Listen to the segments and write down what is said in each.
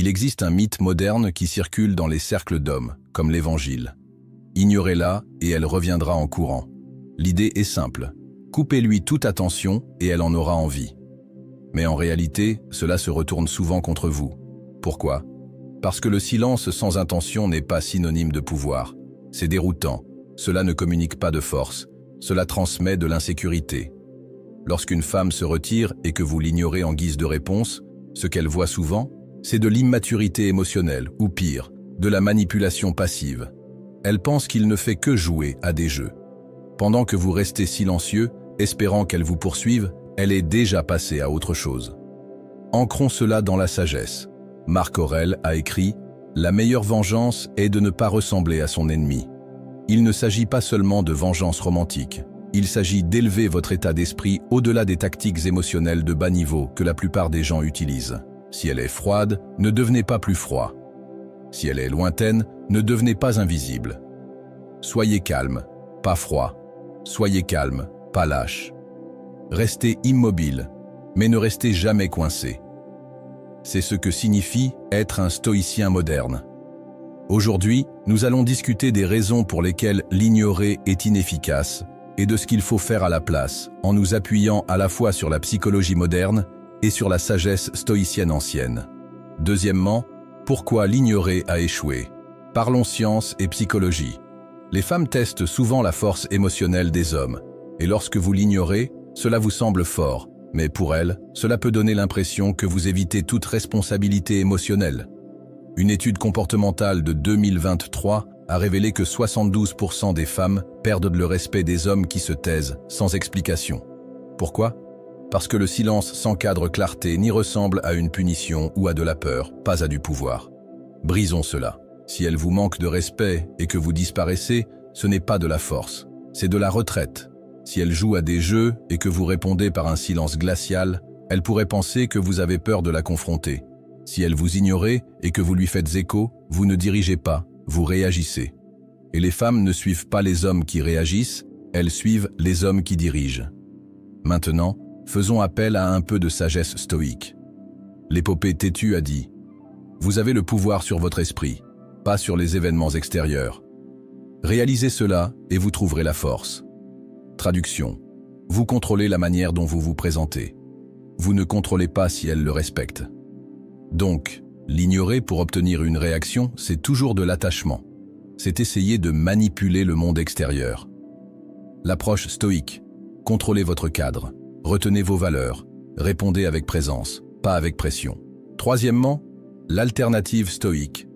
Il existe un mythe moderne qui circule dans les cercles d'hommes, comme l'Évangile. Ignorez-la et elle reviendra en courant. L'idée est simple. Coupez-lui toute attention et elle en aura envie. Mais en réalité, cela se retourne souvent contre vous. Pourquoi? Parce que le silence sans intention n'est pas synonyme de pouvoir. C'est déroutant. Cela ne communique pas de force. Cela transmet de l'insécurité. Lorsqu'une femme se retire et que vous l'ignorez en guise de réponse, ce qu'elle voit souvent, c'est de l'immaturité émotionnelle, ou pire, de la manipulation passive. Elle pense qu'il ne fait que jouer à des jeux. Pendant que vous restez silencieux, espérant qu'elle vous poursuive, elle est déjà passée à autre chose. Ancrons cela dans la sagesse. Marc Aurèle a écrit « La meilleure vengeance est de ne pas ressembler à son ennemi ». Il ne s'agit pas seulement de vengeance romantique. Il s'agit d'élever votre état d'esprit au-delà des tactiques émotionnelles de bas niveau que la plupart des gens utilisent. Si elle est froide, ne devenez pas plus froid. Si elle est lointaine, ne devenez pas invisible. Soyez calme, pas froid. Soyez calme, pas lâche. Restez immobile, mais ne restez jamais coincé. C'est ce que signifie être un stoïcien moderne. Aujourd'hui, nous allons discuter des raisons pour lesquelles l'ignorer est inefficace et de ce qu'il faut faire à la place, en nous appuyant à la fois sur la psychologie moderne et sur la sagesse stoïcienne ancienne. Deuxièmement, pourquoi l'ignorer a échoué? Parlons science et psychologie. Les femmes testent souvent la force émotionnelle des hommes, et lorsque vous l'ignorez, cela vous semble fort, mais pour elles, cela peut donner l'impression que vous évitez toute responsabilité émotionnelle. Une étude comportementale de 2023 a révélé que 72% des femmes perdent le respect des hommes qui se taisent sans explication. Pourquoi? Parce que le silence sans cadre clarté n'y ressemble à une punition ou à de la peur, pas à du pouvoir. Brisons cela. Si elle vous manque de respect et que vous disparaissez, ce n'est pas de la force, c'est de la retraite. Si elle joue à des jeux et que vous répondez par un silence glacial, elle pourrait penser que vous avez peur de la confronter. Si elle vous ignorez et que vous lui faites écho, vous ne dirigez pas, vous réagissez. Et les femmes ne suivent pas les hommes qui réagissent, elles suivent les hommes qui dirigent. Maintenant, faisons appel à un peu de sagesse stoïque. L'épopée têtue a dit « Vous avez le pouvoir sur votre esprit, pas sur les événements extérieurs. Réalisez cela et vous trouverez la force. » Traduction. Vous contrôlez la manière dont vous vous présentez. Vous ne contrôlez pas si elle le respecte. Donc, l'ignorer pour obtenir une réaction, c'est toujours de l'attachement. C'est essayer de manipuler le monde extérieur. L'approche stoïque. Contrôlez votre cadre. Retenez vos valeurs. Répondez avec présence, pas avec pression. Troisièmement, l'alternative stoïque.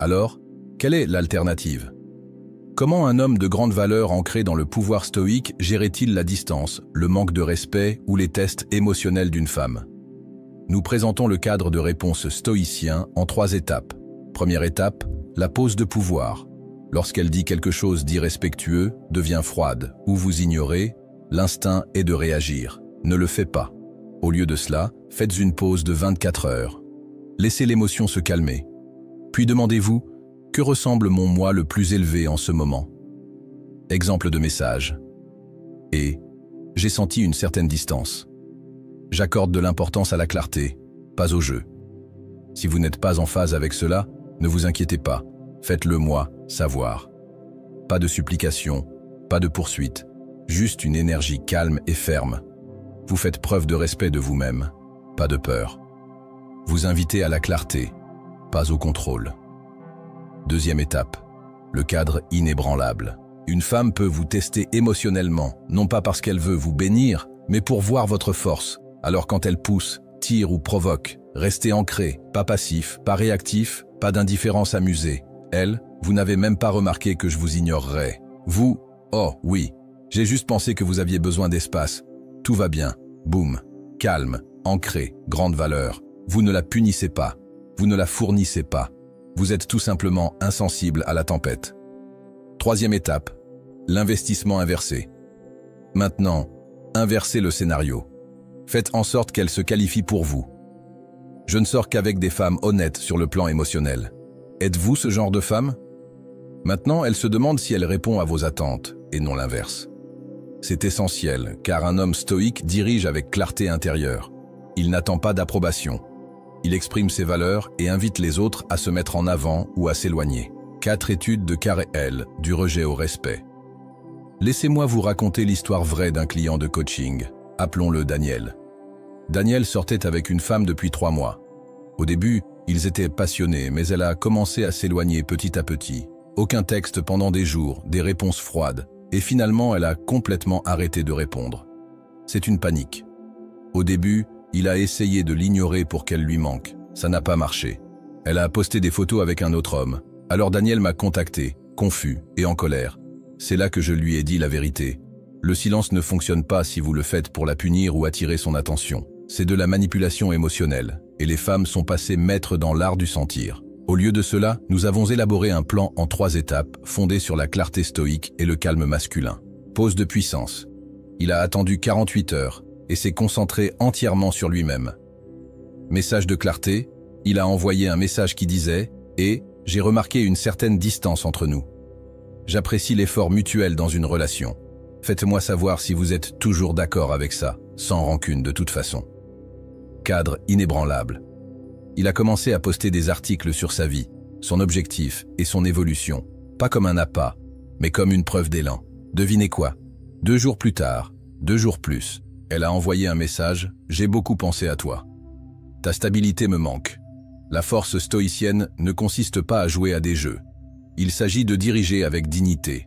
Alors, quelle est l'alternative? Comment un homme de grande valeur ancré dans le pouvoir stoïque gérait-il la distance, le manque de respect ou les tests émotionnels d'une femme? Nous présentons le cadre de réponse stoïcien en 3 étapes. Première étape, la pose de pouvoir. Lorsqu'elle dit quelque chose d'irrespectueux, devient froide ou vous ignorez, l'instinct est de réagir. Ne le faites pas. Au lieu de cela, faites une pause de 24 heures. Laissez l'émotion se calmer. Puis demandez-vous, que ressemble mon moi le plus élevé en ce moment? Exemple de message. Et j'ai senti une certaine distance. J'accorde de l'importance à la clarté, pas au jeu. Si vous n'êtes pas en phase avec cela, ne vous inquiétez pas. Faites-le moi savoir. Pas de supplication, pas de poursuite, juste une énergie calme et ferme. Vous faites preuve de respect de vous-même, pas de peur. Vous invitez à la clarté, pas au contrôle. Deuxième étape, le cadre inébranlable. Une femme peut vous tester émotionnellement, non pas parce qu'elle veut vous bénir, mais pour voir votre force. Alors quand elle pousse, tire ou provoque, restez ancré, pas passif, pas réactif, pas d'indifférence amusée. Elle, vous n'avez même pas remarqué que je vous ignorerais. Vous, oh oui, j'ai juste pensé que vous aviez besoin d'espace. Tout va bien, boum, calme, ancré, grande valeur. Vous ne la punissez pas, vous ne la fournissez pas. Vous êtes tout simplement insensible à la tempête. Troisième étape, l'investissement inversé. Maintenant, inversez le scénario. Faites en sorte qu'elle se qualifie pour vous. Je ne sors qu'avec des femmes honnêtes sur le plan émotionnel. Êtes-vous ce genre de femme? Maintenant, elle se demande si elle répond à vos attentes, et non l'inverse. C'est essentiel, car un homme stoïque dirige avec clarté intérieure. Il n'attend pas d'approbation. Il exprime ses valeurs et invite les autres à se mettre en avant ou à s'éloigner. 4 études de Carr et L, du rejet au respect. Laissez-moi vous raconter l'histoire vraie d'un client de coaching. Appelons-le Daniel. Daniel sortait avec une femme depuis 3 mois. Au début, ils étaient passionnés, mais elle a commencé à s'éloigner petit à petit. Aucun texte pendant des jours, des réponses froides, et finalement elle a complètement arrêté de répondre. C'est une panique. Au début, il a essayé de l'ignorer pour qu'elle lui manque. Ça n'a pas marché. Elle a posté des photos avec un autre homme. Alors Daniel m'a contacté, confus et en colère. C'est là que je lui ai dit la vérité. Le silence ne fonctionne pas si vous le faites pour la punir ou attirer son attention. C'est de la manipulation émotionnelle, et les femmes sont passées maîtres dans l'art du sentir. Au lieu de cela, nous avons élaboré un plan en 3 étapes, fondé sur la clarté stoïque et le calme masculin. Pause de puissance. Il a attendu 48 heures, et s'est concentré entièrement sur lui-même. Message de clarté, il a envoyé un message qui disait « Et j'ai remarqué une certaine distance entre nous. J'apprécie l'effort mutuel dans une relation. Faites-moi savoir si vous êtes toujours d'accord avec ça, sans rancune de toute façon. » Cadre inébranlable. Il a commencé à poster des articles sur sa vie, son objectif et son évolution, pas comme un appât, mais comme une preuve d'élan. Devinez quoi? 2 jours plus tard, 2 jours plus, elle a envoyé un message « J'ai beaucoup pensé à toi. Ta stabilité me manque. » La force stoïcienne ne consiste pas à jouer à des jeux. Il s'agit de diriger avec dignité.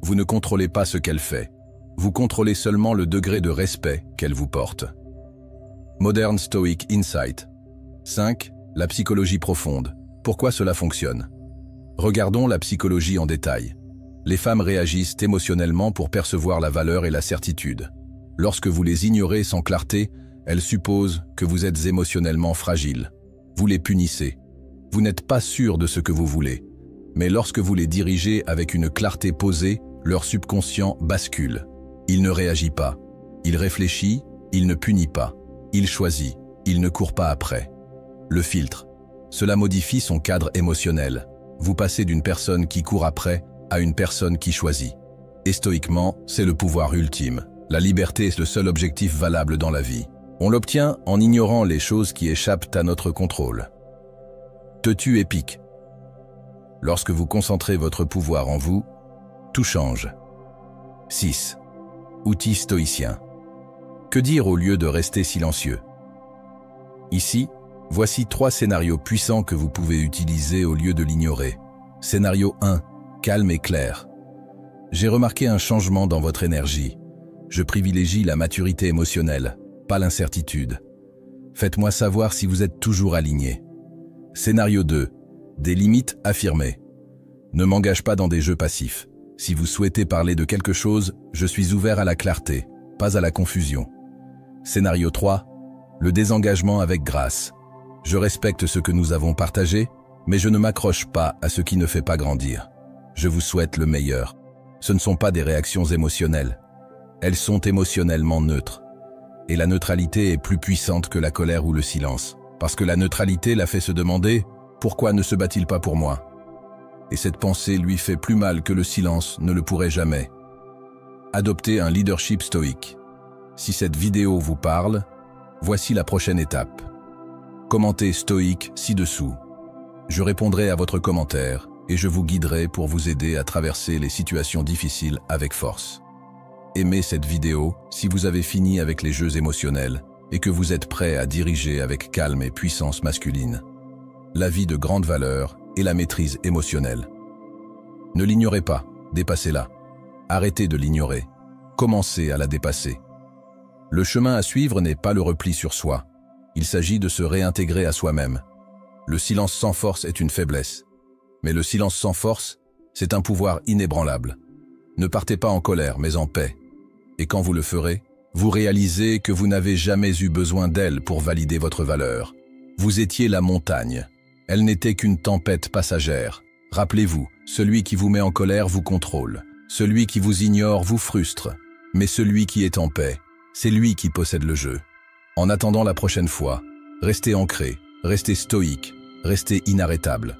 Vous ne contrôlez pas ce qu'elle fait. Vous contrôlez seulement le degré de respect qu'elle vous porte. Modern Stoic Insight. 5. La psychologie profonde. Pourquoi cela fonctionne? Regardons la psychologie en détail. Les femmes réagissent émotionnellement pour percevoir la valeur et la certitude. Lorsque vous les ignorez sans clarté, elles supposent que vous êtes émotionnellement fragile. Vous les punissez. Vous n'êtes pas sûr de ce que vous voulez. Mais lorsque vous les dirigez avec une clarté posée, leur subconscient bascule. Il ne réagit pas. Il réfléchit, il ne punit pas. Il choisit, il ne court pas après. Le filtre. Cela modifie son cadre émotionnel. Vous passez d'une personne qui court après à une personne qui choisit. Et stoïquement, c'est le pouvoir ultime. La liberté est le seul objectif valable dans la vie. On l'obtient en ignorant les choses qui échappent à notre contrôle. Teu épique. Lorsque vous concentrez votre pouvoir en vous, tout change. 6. Outils stoïciens. Que dire au lieu de rester silencieux? Ici, voici 3 scénarios puissants que vous pouvez utiliser au lieu de l'ignorer. Scénario 1. Calme et clair. J'ai remarqué un changement dans votre énergie. Je privilégie la maturité émotionnelle, pas l'incertitude. Faites-moi savoir si vous êtes toujours aligné. Scénario 2. Des limites affirmées. Ne m'engage pas dans des jeux passifs. Si vous souhaitez parler de quelque chose, je suis ouvert à la clarté, pas à la confusion. Scénario 3. Le désengagement avec grâce. Je respecte ce que nous avons partagé, mais je ne m'accroche pas à ce qui ne fait pas grandir. Je vous souhaite le meilleur. Ce ne sont pas des réactions émotionnelles. Elles sont émotionnellement neutres. Et la neutralité est plus puissante que la colère ou le silence. Parce que la neutralité la fait se demander « Pourquoi ne se bat-il pas pour moi ?» Et cette pensée lui fait plus mal que le silence ne le pourrait jamais. Adoptez un leadership stoïque. Si cette vidéo vous parle, voici la prochaine étape. Commentez stoïque ci-dessous. Je répondrai à votre commentaire et je vous guiderai pour vous aider à traverser les situations difficiles avec force. Aimez cette vidéo si vous avez fini avec les jeux émotionnels et que vous êtes prêt à diriger avec calme et puissance masculine. La vie de grande valeur et la maîtrise émotionnelle. Ne l'ignorez pas, dépassez-la. Arrêtez de l'ignorer. Commencez à la dépasser. Le chemin à suivre n'est pas le repli sur soi. Il s'agit de se réintégrer à soi-même. Le silence sans force est une faiblesse. Mais le silence sans force, c'est un pouvoir inébranlable. Ne partez pas en colère, mais en paix. Et quand vous le ferez, vous réalisez que vous n'avez jamais eu besoin d'elle pour valider votre valeur. Vous étiez la montagne. Elle n'était qu'une tempête passagère. Rappelez-vous, celui qui vous met en colère vous contrôle. Celui qui vous ignore vous frustre. Mais celui qui est en paix, c'est lui qui possède le jeu. En attendant la prochaine fois, restez ancré, restez stoïque, restez inarrêtable.